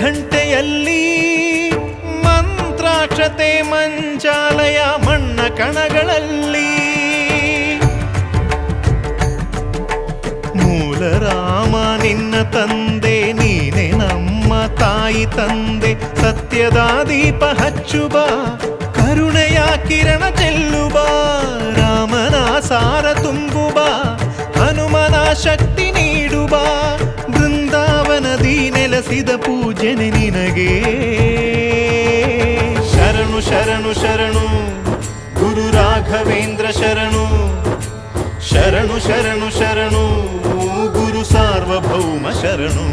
ಘಂಟೆಯಲ್ಲಿ ಮಂತ್ರಾಕ್ಷತೆ ಮಂಚಾಲಯ ಮಣ್ಣ ಕಣಗಳಲ್ಲಿ ಮೂಲ ರಾಮ ನಿನ್ನ ತಂದೆ ನೀನೆ ನಮ್ಮ ತಾಯಿ ತಂದೆ ಸತ್ಯದ ದೀಪ ಹಚ್ಚುಬ ಕರುಣೆಯ ಕಿರಣ ಚೆಲ್ಲುಬ ರಾಮನ ಸಾರ ತುಂಬುಬ ಹನುಮನ ಶಕ್ತಿ ನೀಡುಬ ಬೃಂದಾವನದಿ ನೆಲೆಸಿದ ಪೂಜನೆ ನಿನಗೆ ಶರಣು ಶರಣು ಶರಣು ಗುರು ರಾಘವೇಂದ್ರ ಶರಣು ಶರಣು ಶರಣು ಶರಣು ಗುರು ಸಾರ್ವಭೌಮ ಶರಣು.